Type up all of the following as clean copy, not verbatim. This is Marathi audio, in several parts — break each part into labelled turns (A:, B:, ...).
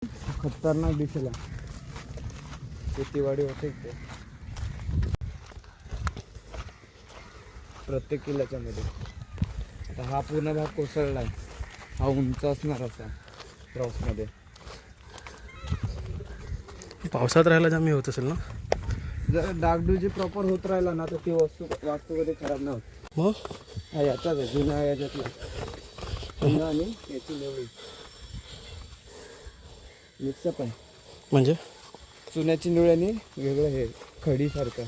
A: खतरनाक दिसेला शेतीवाडी होते इथे प्रत्येक किल्ल्याच्या मध्ये. आता हा पूर्ण भाग कोसळलाय, हा उंच असणार असा क्रॉसमध्ये.
B: पावसात राहायला जामी होत असेल ना.
A: जर डागडुजी प्रॉपर होत राहिला ना तर ती वास्तू कधी खराब नाही होत.
B: मग
A: हा याचाच आहे जुन्या याच्यातला जुना आणि याची निवडी मिक्सअप आहे.
B: म्हणजे
A: चुन्याची निवडी आणि वेगळं हे खडीसारखं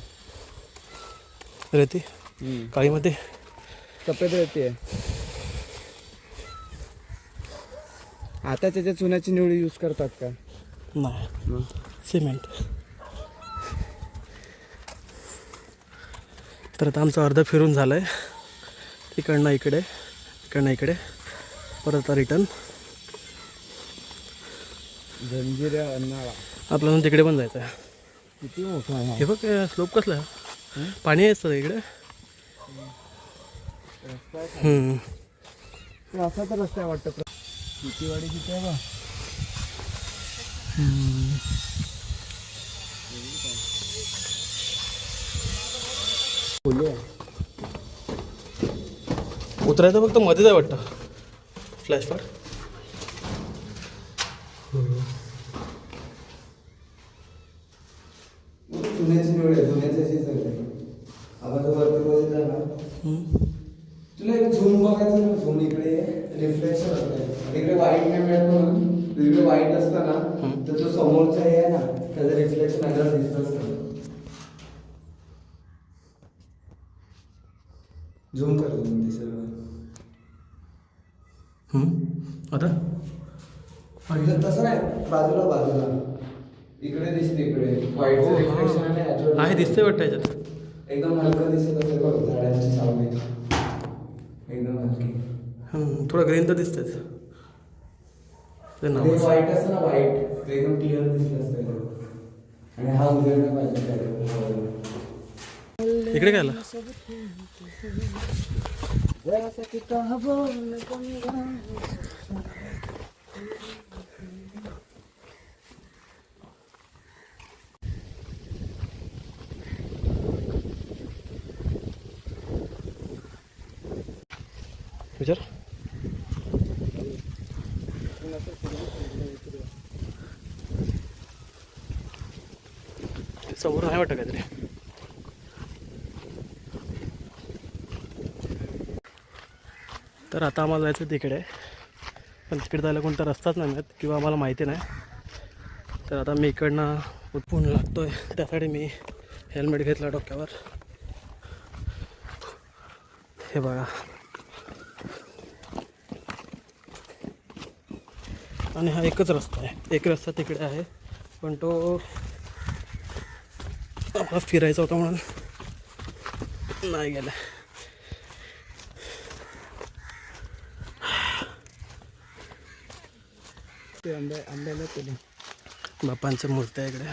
B: रेती काळीमध्ये
A: सफेद रेती आहे. आता त्याच्या चुन्याची निवडी यूज करतात का?
B: नाही, सिमेंट. तर आता आमचं अर्ध फिरून झालं आहे. इकडनं इकडे इकडनं इकडे परत रिटर्न
A: जंजिरा अन्नाळा.
B: आपल्याला तिकडे पण जायचं आहे.
A: किती मोठा आहे
B: हे बघ स्लोप कसला आहे. पाणी आहे असतं इकडे.
A: असा तर रस्ता वाटतं. शेतीवाडी किती आहे बा.
B: उतरायचं फक्त मध्येच आहे वाटतं फ्लॅश फार.
A: जुन्याची निवड आहे, जुन्याची सगळं. आपण तो वरती बघितला ना, तुला एक झूम बघायचं ना, झूम इकडे रिफ्लेक्शन होतं आणि इकडे वाईट नाही मिळत म्हणून इकडे वाईट असतं ना तर तो समोरचा आहे ना त्याचं रिफ्लेक्शन आपल्याला दिसत असतं. झूम कर झूम ते सर्व.
B: आता
A: तसं नाही, बाजूला बाजूला इकडे दिसते, इकडे व्हाईटचं रिफ्लेक्शन आणि ॲक्च्युअल
B: आहे दिसते वाटतं याच्यात.
A: एकदम हलकं दिसत असेल बघ, झाडांची सावली एकदम हलकी.
B: थोडं ग्रीन तर दिसतंच. ते नाव
A: व्हाईट असतं ना, व्हाईट ते एकदम क्लिअर दिसत असतं. आणि हा उजेड पाहिजे
B: इकडे काय आला. विचार समोर आहे वाटतं काहीतरी. तर आता आम्हाला जायचं तिकडे, पण तिकडे जायला कोणता रस्ताच नाही मिळत किंवा आम्हाला माहिती नाही. तर आता मी इकडनं उठपून लागतो आहे. त्यासाठी मी हेल्मेट घेतला डोक्यावर. हे बघा, आणि हा एकच रस्ता आहे. एक रस्ता तिकडे आहे, पण तो आपला फिरायचा होता म्हणून नाही गेला.
A: आंब्याला केले
B: बापांच्या मूर्त्या इकडे.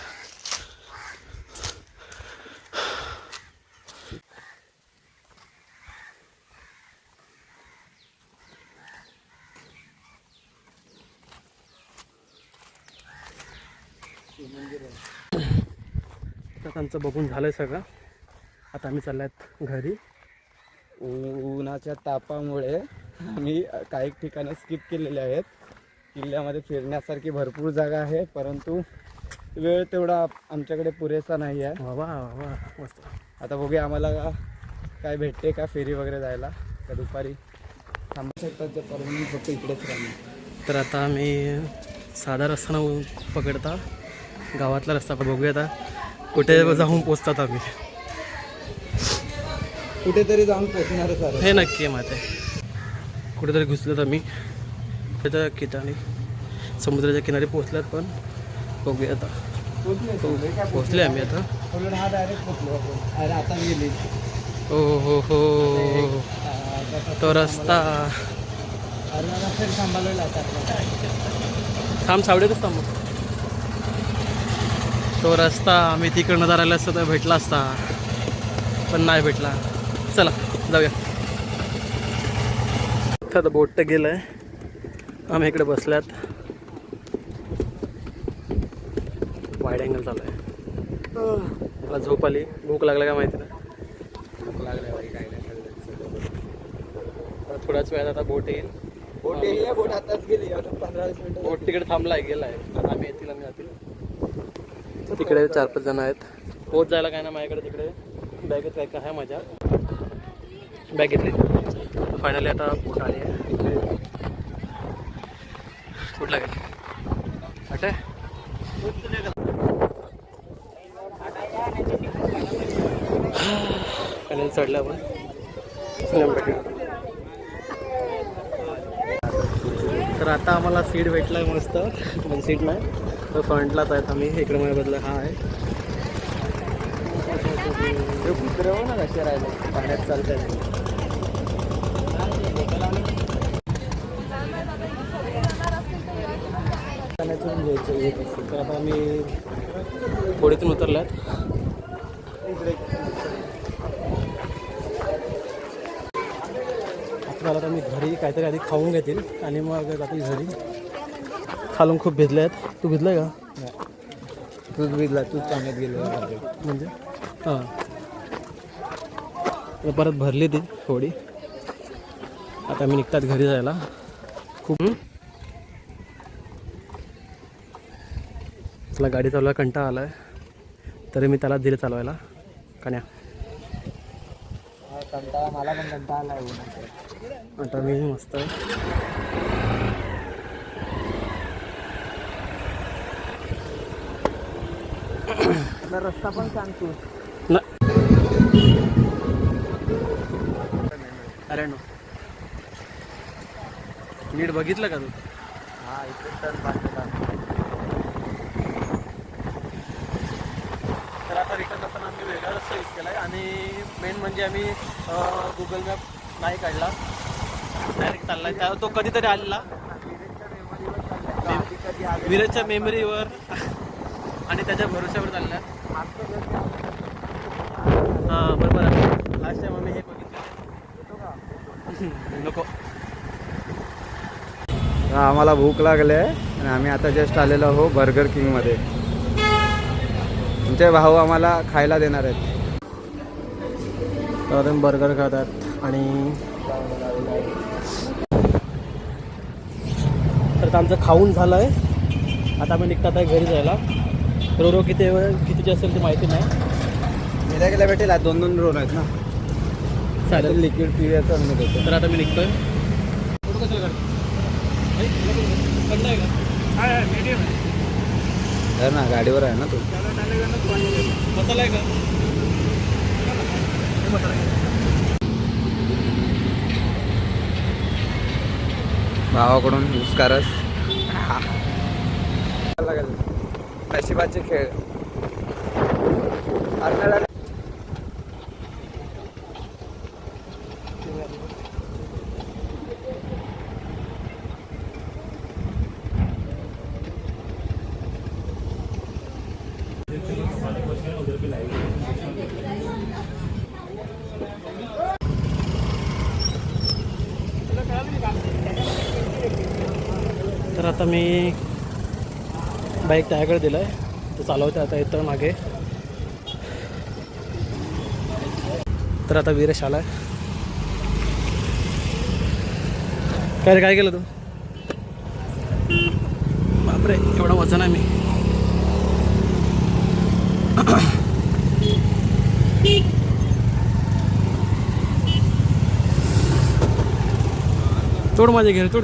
B: आता त्यांचं बघून झालंय सगळं. आता आम्ही चालल्यात घरी.
A: उन्हाच्या तापामुळे आम्ही काही ठिकाणं स्किप केलेले आहेत. किल्ल्यामध्ये फिरण्यासारखी भरपूर जागा आहे, परंतु वेळ तेवढा आमच्याकडे पुरेसा नाही आहे.
B: वा वा मस्त.
A: आता बघूया आम्हाला काय भेटते का फेरी वगैरे जायला का दुपारी थांबू शकतात परमिशन फक्त इकडेच राहणार.
B: तर आता आम्ही साधा रस्ता न पकडता गावातला रस्ता बघूया आता कुठे जाऊन पोचतात आम्ही.
A: कुठेतरी जाऊन पोचणारच आहे
B: हे नक्की आहे माहिती आहे. कुठेतरी घुसलो तर मी त्याच्या ठिकाणी समुद्राच्या किनारी पोचल्यात, पण बघूया आता. पोचले आम्ही आता.
A: हा डायरेक्ट पोचलो आपण. अरे आता गेली.
B: हो तो रस्ता.
A: अरे थांबायला
B: थांब सावडेतच थांब. तो रस्ता आम्ही तिकडनं जायला असतं तर भेटला असता, पण नाही भेटला. चला जाऊया. आता बोट गेलं आहे, आम्ही इकडे बसल्यात. वाईड अँगल चालू आहे. मला झोप आली, भूक लागला का माहिती ना.
A: भूक लागल्या बाई काय नाही.
B: थोड्याच वेळात आता बोट येईल.
A: बोट आताच गेली, आता 15-20 मिनिटं.
B: बोट तिकडे थांबलाय, गेलाय. आता आम्ही येतील, आम्ही जातील. तिकडे 4-5 जण आहेत. पोट जायला काय ना माझ्याकडे तिकडे बॅगेत काय काय आहे माझ्या, बॅग घेतली. फायनली आता बोट आली आहे. कुठला गेली अटे फायनली चढलं आपण. तर आता आम्हाला सीट भेटला आहे मस्त, पण सीट नाही तर फ्रंटलाच आहेत आम्ही. इकडे माझ्या बदला हा आहे.
A: कुत्रं ना कसे राहिले पाण्यात चालत आहे.
B: तर आता आम्ही होडीतून उतरल्यात. आता मी घरी काहीतरी आधी खाऊन घेतील आणि मग जातील घरी. खालून खूप भिजले आहेत. तू भिजलाय का?
A: तूच भिजला, तूच पाण्यात गेलो
B: म्हणजे हां परत भरली ती होडी. आता मी निघतात घरी जायला. खूप त्याला गाडी चालवायला कंटाळा आला आहे, तरी मी त्याला दिले चालवायला. कण्या
A: कंटाळा, मला पण कंटाळा आला आहे.
B: आता मी मस्त आहे.
A: रस्ता पण सांगतो
B: ना. अरे नो, नीट बघितलं का तू?
A: हा, इथे तर बाजूला.
B: तर आता रिटर्न असताना आम्ही वेगळा रस्ता यूज केला आहे. आणि मेन म्हणजे आम्ही गुगल मॅप नाही काढला, डायरेक्ट चालला आहे. त्या तो कधीतरी आलेला विरेजच्या मेमरीवर आणि त्याच्या भरोश्यावर चालला. हां बरोबर आहे. लास्ट टाइम आम्ही हे बघितलं. नको.
A: आम्हाला भूक लागली आहे आणि आम्ही आता जस्ट आलेलो आहो बर्गर किंगमध्ये. तुमचे भाऊ आम्हाला खायला देणार आहेत.
B: तर बर्गर खातात आणि तर आमचं खाऊन झालं आहे. आता आम्ही निघतात आहे घरी जायला. रोरो कितीची असेल ते माहिती नाही.
A: मेल्या गेल्या भेटेल 2-2 रोड आहेत ना.
B: चालेल,
A: लिक्विड पिऊयाचं आम्ही देतो.
B: तर आता मी निघतोय. फोटो कशाला काढ आहे का?
A: तर ना गाडीवर आहे ना तू.
B: मसाला आहे का?
A: भावाकडून ऊसकारस. नशिबाचे खेळ.
B: तर आता मी बाईक त्याकडे दिला आहे, तो चालवते आता. येतं मागे. तर आता वीरेश आला आहे. काय रे, काय केलं तू? बापरे, एवढा वजन आहे मी. तोड माझे घेर, तोड.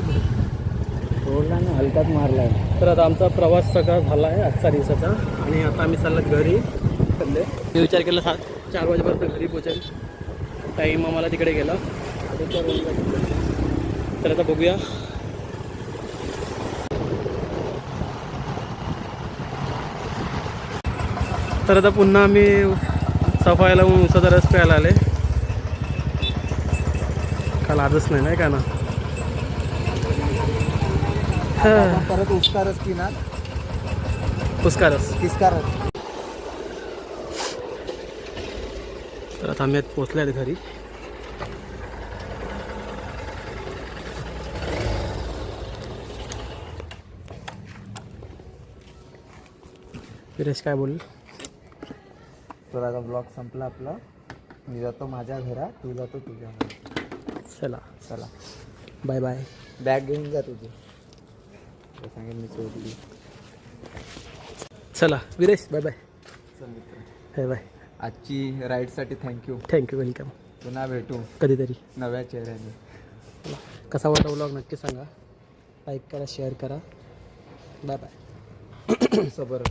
A: सोडला ना, हलकाच मारला.
B: तर आता आमचा प्रवास सगळा झाला आहे आजचा दिवसाचा. आणि आता आम्ही चाललो घरी. मी विचार केला 4 वाजेपर्यंत घरी पोचेल. टाईम आम्हाला तिकडे गेला. तर आता बघूया. तर आता पुन्हा आम्ही सफाईला उसाचा रस प्यायला आले. काल आजच नाही का ना.
A: परत उसकारच की ना.
B: पुस्कारस.
A: किसकारच.
B: तर आता आम्ही पोचले आहेत घरी. विरेश काय बोल?
A: तर आता ब्लॉग संपला आपला. मी जातो माझ्या घरात, तू जातो तुझ्या घरात.
B: चला
A: चला
B: बाय बाय.
A: बॅग घेऊन जा तुझी. सांगेल मी चोरली.
B: चला विरेश बाय बाय.
A: चल मित्र,
B: बाय बाय.
A: आजची राईडसाठी थँक्यू.
B: Thank you welcome.
A: पुन्हा भेटू
B: कधीतरी.
A: नव्या चेहऱ्याने.
B: चला कसा वाटला व्लॉग नक्की सांगा. लाईक करा, शेअर करा. Bye bye.
A: सबर